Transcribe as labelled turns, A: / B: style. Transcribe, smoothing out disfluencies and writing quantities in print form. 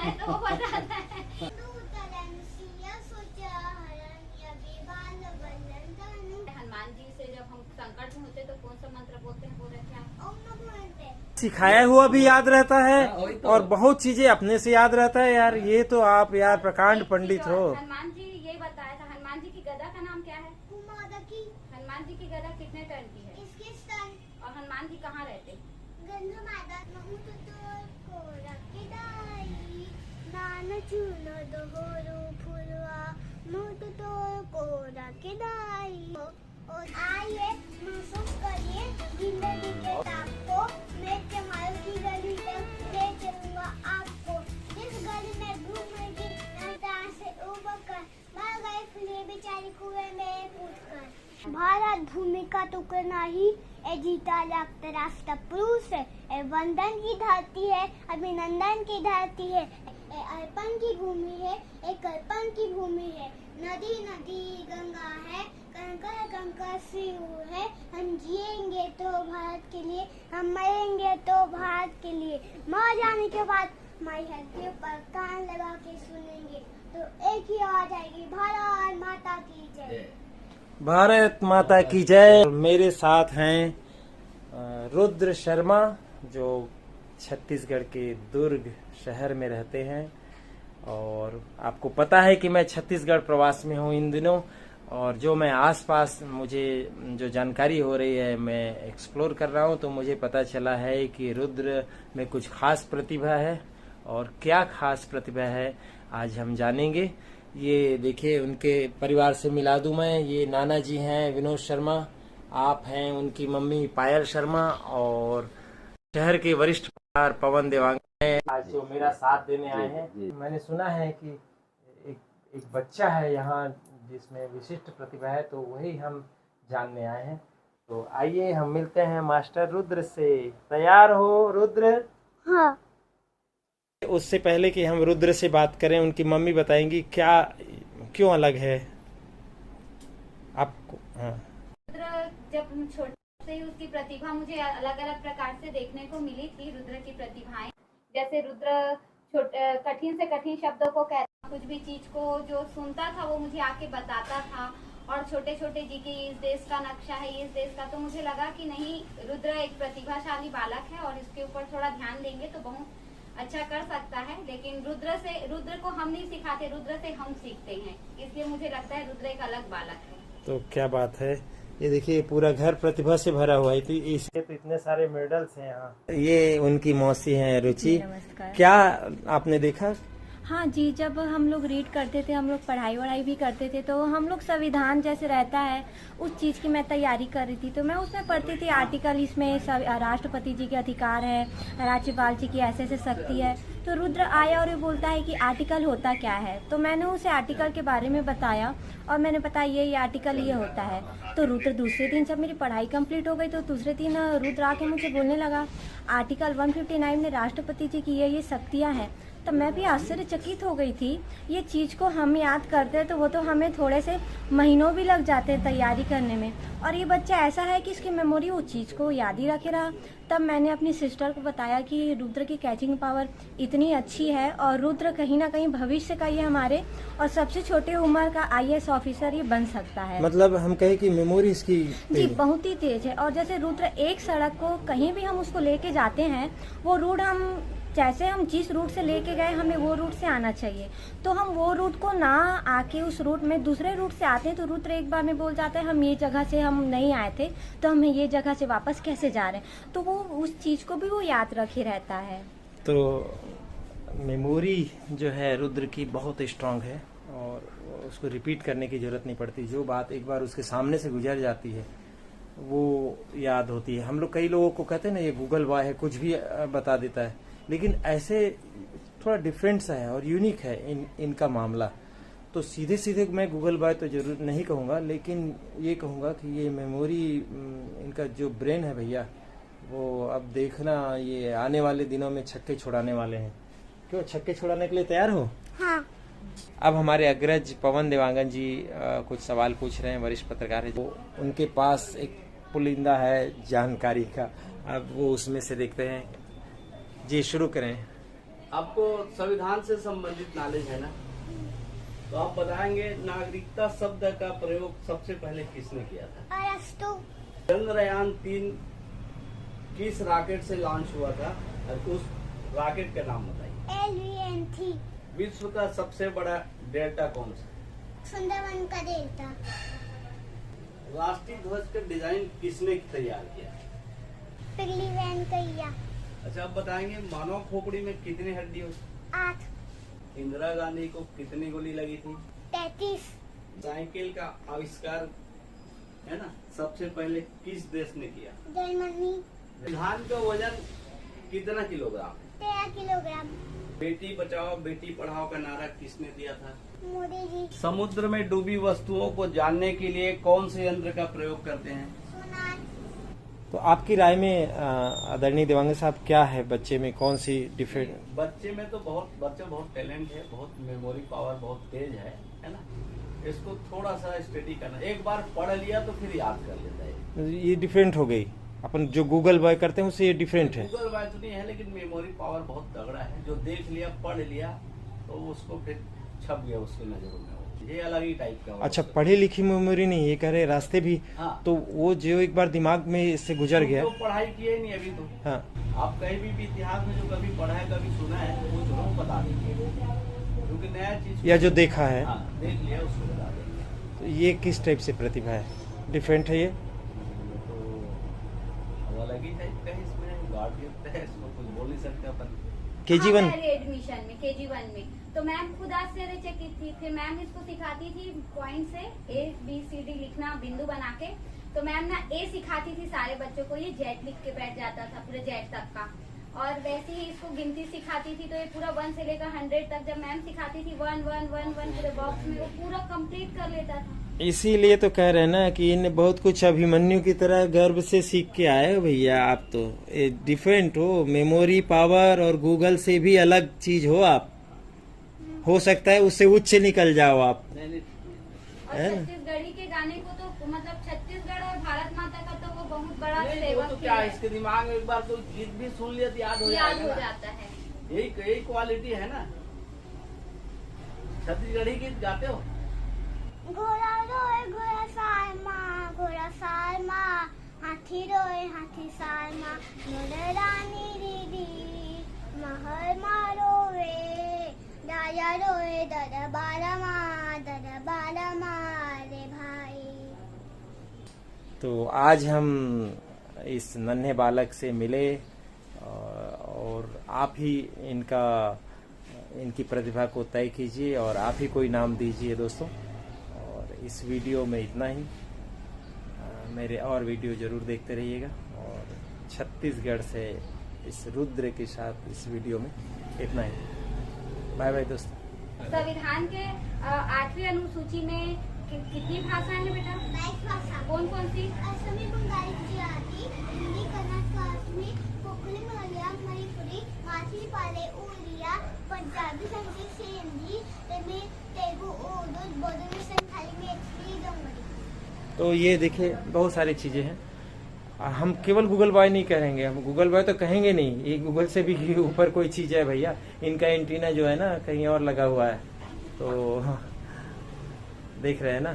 A: तो वो बताता है। हनुमान जी से जब हम संकट में होते तो कौन सा मंत्र बोलते हैं, बोल रहे थे आप?
B: सिखाया हुआ भी याद रहता है और बहुत चीजें अपने से याद रहता है यार। ये तो आप यार प्रकांड पंडित हो।
A: हनुमान जी यही बताया था। हनुमान जी की गदा का नाम क्या है? हनुमान जी की गदा कितने टन की है? और हनुमान जी कहाँ रहते?
C: और आइए महसूस करिए जिंदगी के ताप को। मैं जमाल की गली तक ले चलूंगा आपको। जिस गली में घूमेगी नजर से उबर कर, मर गए फिर बेचारी कुएं में कूदकर। भारत भूमि का टुकड़ा ही ए जीता जागता राष्ट्र पुरुष है। ए वंदन की धरती है, अभिनंदन की धरती है। ए अर्पण की भूमि है, एक अर्पण की भूमि है। नदी नदी गंगा है, कंकर कंकर सिंह है। हम जिएंगे तो भारत के लिए, हम मरेंगे तो भारत के लिए। मर जाने के बाद माई हृदय पर कान लगा के सुनेंगे तो एक ही आवाज आएगी, भारत माता की जय।
B: भारत माता की जय। मेरे साथ हैं रुद्र शर्मा जो छत्तीसगढ़ के दुर्ग शहर में रहते हैं। और आपको पता है कि मैं छत्तीसगढ़ प्रवास में हूँ इन दिनों, और जो मैं आसपास मुझे जो जानकारी हो रही है मैं एक्सप्लोर कर रहा हूँ, तो मुझे पता चला है कि रुद्र में कुछ खास प्रतिभा है। और क्या खास प्रतिभा है आज हम जानेंगे। ये देखिए, उनके परिवार से मिला दूं मैं। ये नाना जी हैं विनोद शर्मा, आप हैं उनकी मम्मी पायल शर्मा, और शहर के वरिष्ठ पत्रकार पवन देवांगन हैं आज जो मेरा साथ देने आए हैं। मैंने सुना है कि एक बच्चा है यहाँ जिसमें विशिष्ट प्रतिभा है, तो वही हम जानने आए हैं। तो आइए हम मिलते हैं मास्टर रुद्र से। तैयार हो रुद्र?
C: हाँ।
B: उससे पहले कि हम रुद्र से बात करें, उनकी मम्मी बताएंगी क्या क्यों अलग है आपको। हाँ।
A: रुद्र जब छोटे से ही उसकी प्रतिभा मुझे अलग अलग प्रकार से देखने को मिली थी। रुद्र की प्रतिभाएं, जैसे रुद्र कठिन से कठिन शब्दों को कहता, कुछ भी चीज को जो सुनता था वो मुझे आके बताता था। और छोटे छोटे जी की इस देश का नक्शा है, इस देश का, तो मुझे लगा कि नहीं, रुद्र एक प्रतिभाशाली बालक है और इसके ऊपर थोड़ा ध्यान देंगे तो बहुत अच्छा कर सकता है। लेकिन रुद्र को हम नहीं सिखाते, रुद्र से हम सीखते हैं, इसलिए मुझे लगता है रुद्र एक अलग बालक है।
B: तो क्या बात है। ये देखिए पूरा घर प्रतिभा से भरा हुआ है, तो इसके तो इतने सारे मेडल्स हैं यहाँ। ये उनकी मौसी हैं रुचि। क्या आपने देखा?
D: हाँ जी, जब हम लोग रीड करते थे, हम लोग पढ़ाई वढ़ाई भी करते थे, तो हम लोग संविधान जैसे रहता है उस चीज़ की मैं तैयारी कर रही थी। तो मैं उसमें पढ़ती थी आर्टिकल, इसमें सब राष्ट्रपति जी के अधिकार है, राज्यपाल जी की ऐसे ऐसे शक्ति है। तो रुद्र आया और ये बोलता है कि आर्टिकल होता क्या है। तो मैंने उसे आर्टिकल के बारे में बताया और मैंने बताया ये आर्टिकल ये होता है। तो रुद्र दूसरे दिन जब मेरी पढ़ाई कंप्लीट हो गई तो दूसरे दिन रुद्र आके मुझे बोलने लगा आर्टिकल 159 में राष्ट्रपति जी की ये शक्तियाँ हैं। तब मैं भी आश्चर्यचकित हो गई थी। ये चीज़ को हम याद करते हैं तो वो तो हमें थोड़े से महीनों भी लग जाते हैं तैयारी करने में, और ये बच्चा ऐसा है कि इसकी मेमोरी उस चीज़ को याद ही रखे रहा। तब मैंने अपनी सिस्टर को बताया कि रुद्र की कैचिंग पावर इतनी अच्छी है और रुद्र कहीं ना कहीं भविष्य का ये हमारे और सबसे छोटे उम्र का IAS ऑफिसर ये बन सकता है।
B: मतलब हम कहें कि मेमोरी इसकी
D: जी बहुत ही तेज है। और जैसे रुद्र एक सड़क को कहीं भी हम उसको लेके जाते हैं, वो रूट हम जैसे हम जिस रूट से लेके गए हमें वो रूट से आना चाहिए, तो हम वो रूट को ना आके उस रूट में दूसरे रूट से आते हैं तो रुद्र एक बार में बोल जाता है हम ये जगह से हम नहीं आए थे तो हमें ये जगह से वापस कैसे जा रहे हैं। तो वो उस चीज़ को भी वो याद रखे रहता है।
B: तो मेमोरी जो है रुद्र की बहुत स्ट्रांग है और उसको रिपीट करने की जरूरत नहीं पड़ती। जो बात एक बार उसके सामने से गुजर जाती है वो याद होती है। हम लोग कई लोगों को कहते हैं ना ये गूगल बॉय है, कुछ भी बता देता है, लेकिन ऐसे थोड़ा डिफरेंट सा है और यूनिक है इनका मामला। तो सीधे सीधे मैं गूगल बॉय तो जरूर नहीं कहूँगा, लेकिन ये कहूँगा कि ये मेमोरी इनका जो ब्रेन है भैया, वो अब देखना ये आने वाले दिनों में छक्के छुड़ाने वाले हैं। क्यों छक्के छुड़ाने के लिए तैयार हो?
C: हाँ।
B: अब हमारे अग्रज पवन देवांगन जी कुछ सवाल पूछ रहे हैं, वरिष्ठ पत्रकार है, तो उनके पास एक पुलिंदा है जानकारी का। अब वो उसमें से देखते हैं। जी शुरू करें।
E: आपको संविधान से संबंधित नॉलेज है ना, तो आप बताएंगे नागरिकता शब्द का प्रयोग सबसे पहले किसने किया था?
C: अरस्तु।
E: चंद्रयान 3 किस रॉकेट से लॉन्च हुआ था और उस रॉकेट का नाम बताइए।
C: LVN3।
E: विश्व का सबसे बड़ा डेल्टा कौन सा?
C: सुंदरवन का डेल्टा।
E: राष्ट्रीय ध्वज का डिजाइन किसने तैयार किया?
C: पिगली वैन कैया।
E: अच्छा, आप बताएंगे मानव खोपड़ी में कितनी हड्डी होती?
C: 8।
E: इंदिरा गांधी को कितनी गोली लगी थी?
C: 33।
E: साइकिल का आविष्कार है ना सबसे पहले किस देश ने किया?
C: जर्मनी।
E: धान का वजन कितना किलोग्राम?
C: 13 किलोग्राम।
E: बेटी बचाओ बेटी पढ़ाओ का नारा किसने दिया था?
C: मोदी जी।
E: समुद्र में डूबी वस्तुओं को जानने के लिए कौन से यंत्र का प्रयोग करते हैं?
C: सोनार।
B: तो आपकी राय में आदरणीय देवांग साहब क्या है बच्चे में कौन सी डिफरेंट?
E: बच्चे में तो बच्चा बहुत टैलेंट है, बहुत मेमोरी पावर बहुत तेज है ना। इसको थोड़ा सा स्टडी करना, एक बार पढ़ लिया तो फिर याद कर लेता है।
B: ये डिफरेंट हो गई, अपन जो गूगल बॉय करते हैं उससे ये डिफरेंट है।
E: गूगल बाय तो नहीं है, लेकिन मेमोरी पावर बहुत तगड़ा है। जो देख लिया पढ़ लिया तो उसको फिर छप गया उसकी नजरों में, ये अलग ही टाइप का।
B: अच्छा, पढ़ी लिखी मेमोरी नहीं, ये कह रहे रास्ते भी।
E: हाँ।
B: तो वो जो एक बार दिमाग में इससे गुजर गया।
E: तो पढ़ाई किए नहीं अभी तो।
B: हाँ।
E: आप कहीं भी इतिहास में जो कभी पढ़ा है कभी सुना है वो जरूर बता देंगे, क्योंकि नया चीज
B: या जो देखा है।
E: हाँ, देख लिया उसको बता देंगे।
B: तो ये किस टाइप से प्रतिभा है? डिफरेंट है ये?
E: तो अब अलग ही टाइप का है, इसमें गॉड गिफ्ट है, इसको कुछ बोल नहीं सकते अपन।
B: KG1
A: एडमिशन में KG1 में तो मैम खुद आश्चर्यचकित थी। फिर मैम इसको सिखाती थी पॉइंट से ABCD लिखना बिंदु बना के। तो मैम ना A सिखाती थी सारे बच्चों को, ये जेट लिख के बैठ जाता था पूरे जेट तक का। और वैसे ही इसको गिनती सिखाती थी तो ये पूरा 1 से लेकर 100 तक जब मैम सिखाती थी 1 1 1 1 पूरे बॉक्स में वो पूरा कंप्लीट कर लेता था।
B: इसीलिए तो कह रहे हैं ना कि इन बहुत कुछ अभिमन्यु की तरह गर्व से सीख के आए हो भैया। आप तो डिफरेंट हो, मेमोरी पावर और गूगल से भी अलग चीज हो आप। हो सकता है उससे उच्च निकल जाओ आप।
E: नहीं
A: और छत्तीसगढ़ी के गाने को तो मतलब छत्तीसगढ़ और भारत माता का तो वो बहुत बड़ा
E: वो
A: सेवक
E: तो क्या है, इसके दिमाग में एक बार तो गीत भी सुन लिया तो याद हो
A: जाता है।
E: यही क्वालिटी है ना। छत्तीसगढ़ी गीत गाते हो?
C: घोड़ा रोए घोड़ा साल माँ, घोड़ा साल माँ, हाथी रोए हाथी साल माँ, मोर रानी दीदी, महल मारोवे, दादा रोए दादा बाला माँ, दादा बाला माँ रे भाई।
B: तो आज हम इस नन्हे बालक से मिले और आप ही इनकी प्रतिभा को तय कीजिए और आप ही कोई नाम दीजिए दोस्तों। और इस वीडियो में इतना ही। मेरे और वीडियो जरूर देखते रहिएगा। और छत्तीसगढ़ से इस रुद्र के साथ इस वीडियो में इतना ही। बाय बाय दोस्तों।
A: संविधान के 8वीं अनुसूची में कितनी भाषाएं हैं बेटा?
C: 22 भाषा।
A: कौन कौन सी?
C: असमी, बंगाली, गुजराती, हिंदी, कन्नड़, असमी, कोंकणी, मलयालम, मणिपुरी, माछली, पाले, उड़िया, पंजाबी, संस्कृत, हिंदी, तमिल, तेलुगु, उर्दू, बोडो, संथाली, मैथिली, डोगरी।
B: तो ये देखिए बहुत सारी चीजें हैं। हम केवल गूगल बॉय नहीं कहेंगे, हम गूगल बॉय तो कहेंगे नहीं। ये गूगल से भी ऊपर कोई चीज है भैया। इनका एंटीना जो है ना कहीं और लगा हुआ है। तो देख रहे हैं ना।